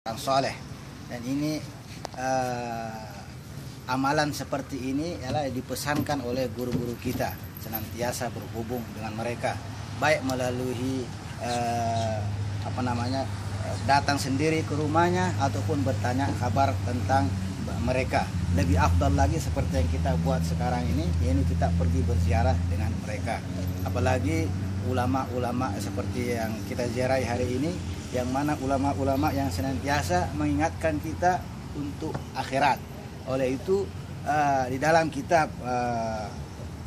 orang soleh. Dan ini amalan seperti ini ialah dipesankan oleh guru-guru kita, senantiasa berhubung dengan mereka, baik melalui datang sendiri ke rumahnya ataupun bertanya kabar tentang mereka. Lebih afdal lagi seperti yang kita buat sekarang ini kita pergi berziarah dengan mereka. Apalagi ulama-ulama seperti yang kita ziarahi hari ini, yang mana ulama-ulama yang senantiasa mengingatkan kita untuk akhirat. Oleh itu di dalam kitab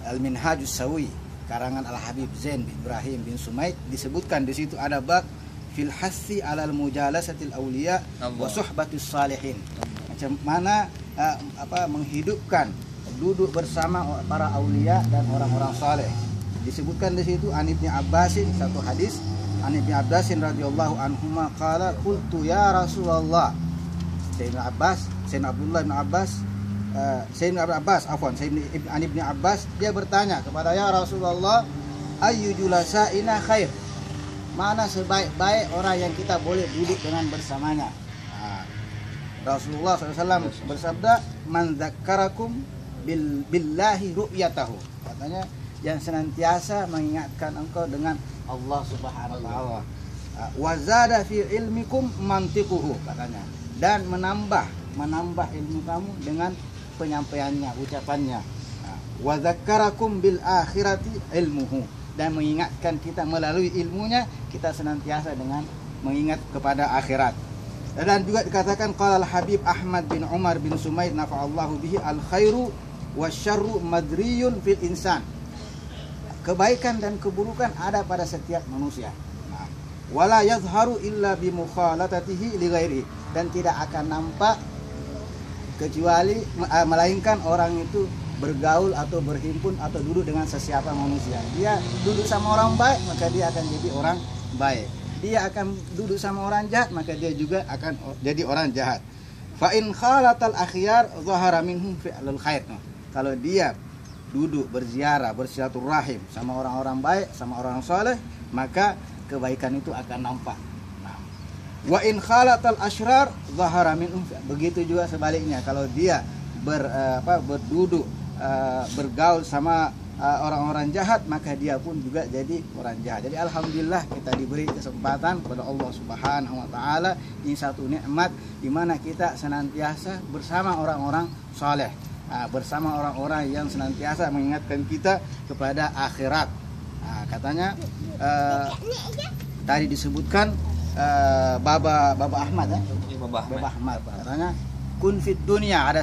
Al-Minhajus Sawi karangan Al-Habib Zain bin Ibrahim bin Sumaid disebutkan di situ ada bab fil hassi alal mujalasatil awliya wa suhbatus salihin. Macam mana menghidupkan duduk bersama para aulia dan orang-orang saleh. Disebutkan di situ an Ibnu Abbasin, satu hadis an Ibnu Abbasin radhiyallahu anhuma qala qultu ya Rasulullah. Sayyidina Abdullah bin Abbas an Ibnu Abbas, dia bertanya kepada ya Rasulullah, ayyu julasaina khair, mana sebaik-baik orang yang kita boleh duduk dengan bersamanya. Rasulullah SAW bersabda, man dzakkarakum billahi ru'yatahu, katanya yang senantiasa mengingatkan engkau dengan Allah Subhanahu wa taala. Wa zada fi ilmikum mantiquhu, katanya, dan menambah ilmu kamu dengan penyampaiannya, ucapannya. Wa dzakkarakum bil akhirati ilmuhu, dan mengingatkan kita melalui ilmunya, kita senantiasa dengan mengingat kepada akhirat. Dan juga dikatakan qala al-Habib Ahmad bin Umar bin Sumaid nafa'allahu bihi al-khairu wasyarru madriyun fil insan. Kebaikan dan keburukan ada pada setiap manusia. Wala yadhharu illa bi mukhalatatihi li ghairihi, dan tidak akan nampak kecuali melainkan orang itu bergaul atau berhimpun atau duduk dengan sesiapa manusia. Dia duduk sama orang baik, maka dia akan jadi orang baik. Dia akan duduk sama orang jahat, maka dia juga akan jadi orang jahat. Fa in khalatal akhyar zahara minhum fi'lul khair. Kalau dia duduk berziarah, bersilaturahim sama orang-orang baik, sama orang soleh, maka kebaikan itu akan nampak. Wa in khalatal asyrar zahara minhum. Begitu juga sebaliknya, kalau dia berduduk bergaul sama orang-orang jahat, maka dia pun juga jadi orang jahat. Jadi alhamdulillah kita diberi kesempatan kepada Allah Subhanahu wa taala. Ini satu nikmat di mana kita senantiasa bersama orang-orang saleh, bersama orang-orang yang senantiasa mengingatkan kita kepada akhirat. Katanya tadi disebutkan Baba Ahmad, Baba Ahmad katanya kun fid dunya, ada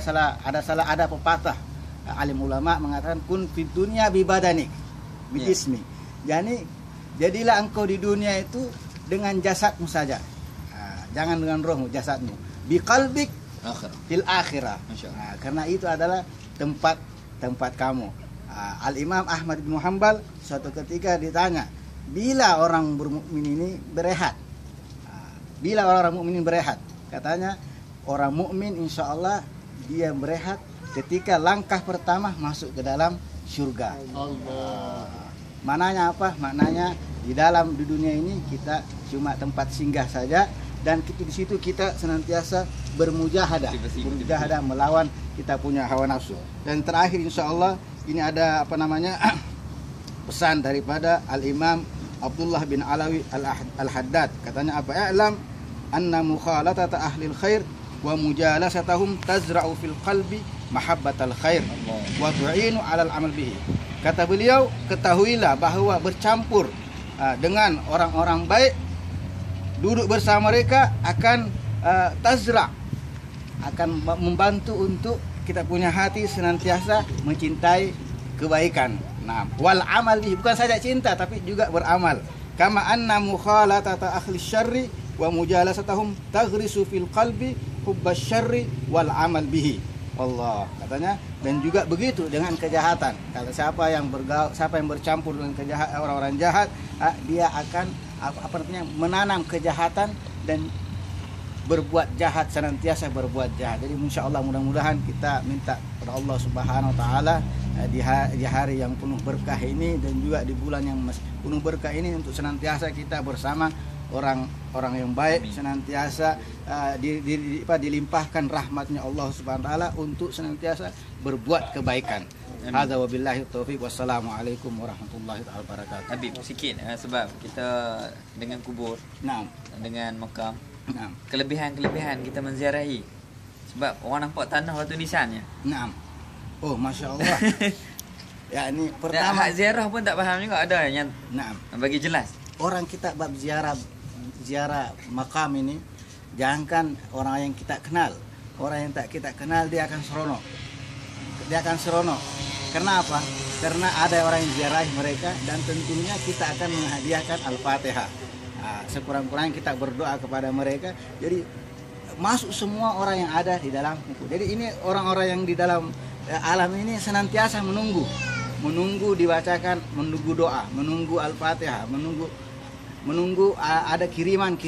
pepatah alim ulama mengatakan kun fid dunya bi badanik bi ismi. Jadilah engkau di dunia itu dengan jasadmu saja. Jangan dengan rohmu, jasadmu. Bi qalbik fil akhirah. Karena itu adalah tempat kamu. Al-Imam Ahmad bin Hanbal suatu ketika ditanya, bila orang bermukmin ini berehat? Bila orang mukmin berehat? Katanya, orang mukmin insyaallah dia berehat ketika langkah pertama masuk ke dalam surga. Allah. Maknanya apa? Maknanya di dunia ini kita cuma tempat singgah saja, dan di situ kita senantiasa bermujahadah melawan kita punya hawa nafsu. Dan terakhir insyaallah ini ada pesan daripada Al-Imam Abdullah bin Alawi Al-Haddad. Katanya apa? I'lam anna mukhalatata ahlil khair wa mujalasatahum tazra'u fil qalbi mahabbatal khair wa tu'inu 'alal amal bihi. Kata beliau, ketahuilah bahwa bercampur dengan orang-orang baik, duduk bersama mereka akan akan membantu untuk kita punya hati senantiasa mencintai kebaikan. Nah, wal amal bihi, bukan saja cinta tapi juga beramal. Kama anna mukhalatata ahli syarri wa mujalasatahum taghrisu fil qalbi hubbas syarri wal amal bihi. Allah, katanya, dan juga begitu dengan kejahatan. Kalau siapa yang bercampur dengan orang-orang jahat, dia akan menanam kejahatan dan berbuat jahat, senantiasa berbuat jahat. Jadi insyaallah mudah-mudahan kita minta kepada Allah Subhanahu wa taala di hari yang penuh berkah ini dan juga di bulan yang penuh berkah ini untuk senantiasa kita bersama orang yang baik, senantiasa dilimpahkan rahmatnya Allah Subhanahu wa taala untuk senantiasa berbuat kebaikan. Hadza wabillahi taufiq. Wassalamualaikum warahmatullahi wabarakatuh. Habib sikit sebab kita dengan kubur, Naam. dengan makam, Naam. kelebihan kita menziarahi. Sebab orang nampak tanah waktu nisannya. Naam. Oh, Masya Allah. Ya, ini Dan pertama. hak ziarah pun tak faham juga, ada yang Naam. bagi jelas. Orang kita bab ziarah makam ini, jangankan orang yang kita kenal, orang yang tak kita kenal dia akan seronok. Dia akan seronok. Kenapa? Karena ada orang yang ziarahi mereka dan tentunya kita akan menghadiahkan Al-Fatihah. Nah, sekurang-kurangnya kita berdoa kepada mereka. Jadi masuk semua orang yang ada di dalam itu. Jadi ini orang-orang yang di dalam alam ini senantiasa menunggu dibacakan, menunggu doa, menunggu Al-Fatihah, menunggu ada kiriman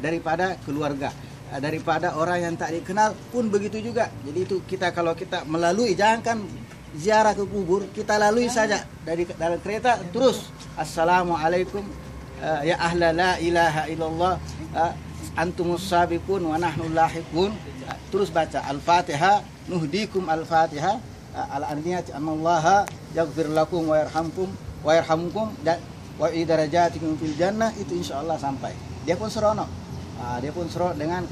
daripada keluarga, daripada orang yang tak dikenal pun begitu juga. Jadi itu kita kalau kita melalui, jangankan ziarah ke kubur, kita lalui saja dari dalam kereta terus assalamualaikum ya ahla la ilaha illallah antumus sabiqun wa nahnu lahiqun, terus baca Al-Fatihah, nuhdikum Al-Fatihah al-aniyati anallaha yaghfir lakum wa yarhamkum dan wa idarajatikum fil jannah. Itu insyaallah sampai. Dia pun seronok. Dia pun seronok dengan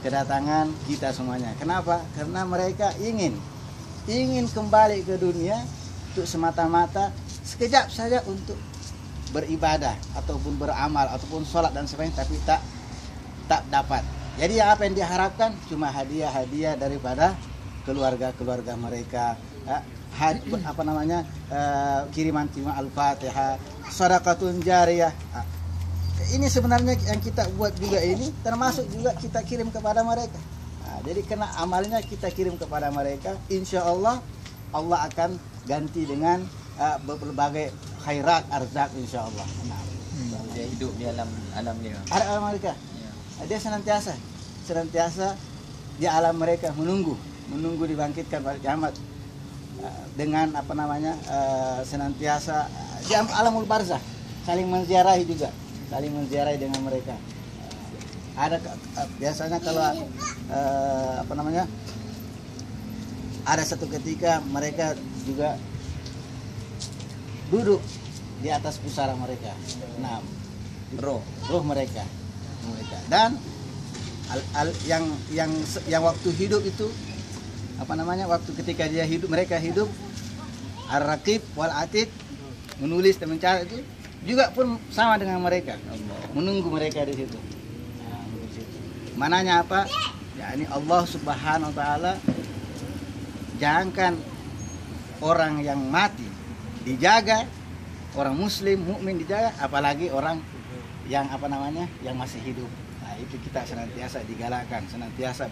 kedatangan kita semuanya. Kenapa? Karena mereka ingin kembali ke dunia untuk semata-mata sekejap saja untuk beribadah ataupun beramal ataupun sholat dan sebagainya, tapi tak dapat. Jadi apa yang diharapkan cuma hadiah-hadiah daripada keluarga mereka, kiriman Al-Fatihah, sedekatun jariyah. Ini sebenarnya yang kita buat juga ini termasuk juga kita kirim kepada mereka. Jadi kena amalnya kita kirim kepada mereka, insya Allah Allah akan ganti dengan berbagai khairat arzak insya Allah. Dia hidup di alam dia. Alam mereka. Dia senantiasa di alam mereka menunggu dibangkitkan pada kiamat dengan senantiasa di alamul barzah, saling menziarahi dengan mereka. Ada biasanya kalau ada satu ketika mereka juga duduk di atas pusara mereka. Nah, roh mereka. Dan yang waktu hidup itu waktu ketika mereka hidup, ar-raqib wal atid, menulis dan mencatat itu juga pun sama dengan mereka, menunggu mereka di situ. Mananya apa? Ya, ini Allah Subhanahu wa taala jangankan orang yang mati dijaga, orang muslim mukmin dijaga, apalagi orang yang yang masih hidup. Nah, itu kita senantiasa digalakkan, senantiasa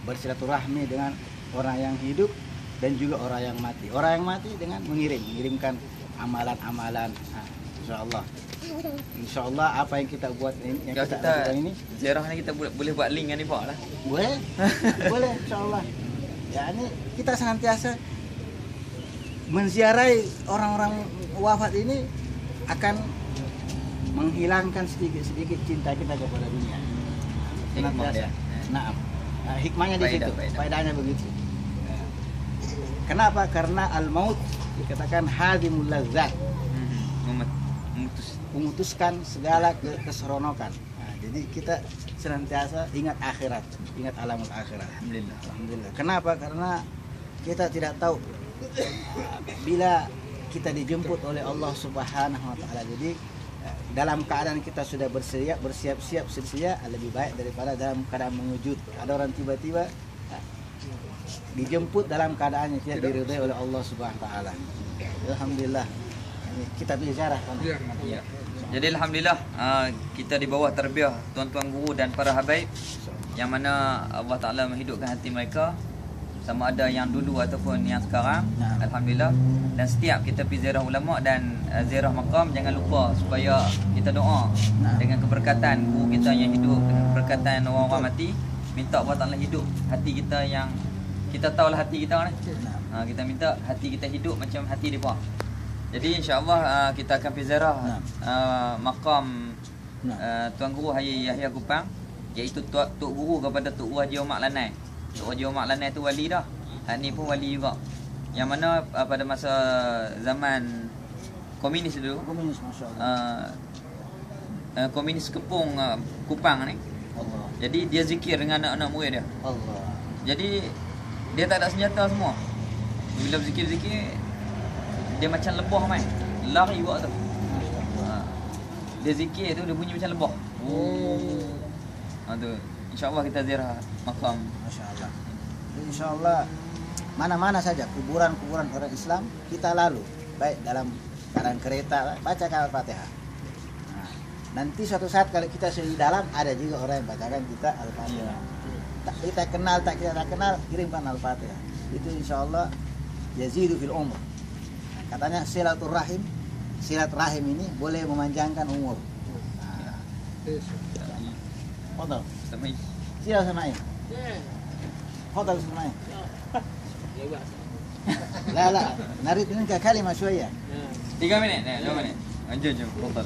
bersilaturahmi dengan orang yang hidup dan juga orang yang mati. Orang yang mati dengan mengirimkan amalan-amalan. Nah, Insya Allah apa yang kita buat ini, yang kita lakukan ini, ziarah ni kita boleh buat link ni Pak lah. Boleh Insya Allah. Ya, ini kita senantiasa menziarahi orang-orang wafat ini akan menghilangkan sedikit cinta kita kepada dunia. Senantiasa. Nah, hikmahnya di situ, faedahnya begitu. Kenapa? Karena al-maut dikatakan hadimul ladzat. Memutuskan segala keseronokan. Nah, jadi kita senantiasa ingat akhirat, ingat alamul akhirat. Alhamdulillah. Kenapa? Karena kita tidak tahu bila kita dijemput oleh Allah Subhanahu wa taala. Jadi dalam keadaan kita sudah bersiap-siap sedia lebih baik daripada dalam keadaan mengejut. Ada orang tiba-tiba dijemput dalam keadaannya tidak diridhai oleh Allah Subhanahu wa taala. Alhamdulillah. Kita bicara kan. Ya. Jadi alhamdulillah kita di bawah tarbiyah tuan-tuan guru dan para habaib yang mana Allah Taala menghidupkan hati mereka, sama ada yang dulu ataupun yang sekarang. Alhamdulillah. Dan setiap kita pergi ziarah ulama dan ziarah makam, jangan lupa supaya kita doa dengan keberkatan guru kita yang hidup, dengan keberkatan orang-orang mati. Minta Allah Taala hidup hati kita, yang kita tahulah hati kita kan. Kita minta hati kita hidup macam hati depa. Jadi insya-Allah kita akan pergi ziarah makam Tuan Guru Haji Yahya Kupang, iaitu Tok Guru kepada Tok Guru Haji Omar Lanai. Tok Haji Omar Lanai tu wali dah. Ni pun wali juga. Yang mana pada masa zaman komunis dulu, Komunis, masya-Allah. Komunis kepung Kupang ni. Allah. Jadi dia zikir dengan anak-anak murid dia. Allah. Jadi dia tak ada senjata semua. Bila berzikir-zikir dia macam lebah main. Lari buat tu. Dia zikir tu dia bunyi macam lebah. Tu. Insya-Allah kita ziarah makam. Masya-Allah. Insya-Allah mana-mana saja kuburan-kuburan orang Islam kita lalu, baik dalam keadaan kereta, bacakan Al-Fatihah. Nanti suatu saat kalau kita sudah di dalam, ada juga orang yang bacakan kita Al-Fatihah. Kita kenal, tak kita tak kenal, kirimkan Al-Fatihah. Itu insya-Allah yazidu fil umur. Katanya silaturahim ini boleh memanjangkan umur. Fadal. Sila samain. Fadal samain. لا نريد منك كلمة شوية. 3 minit, 2 minit. Jom, fadal.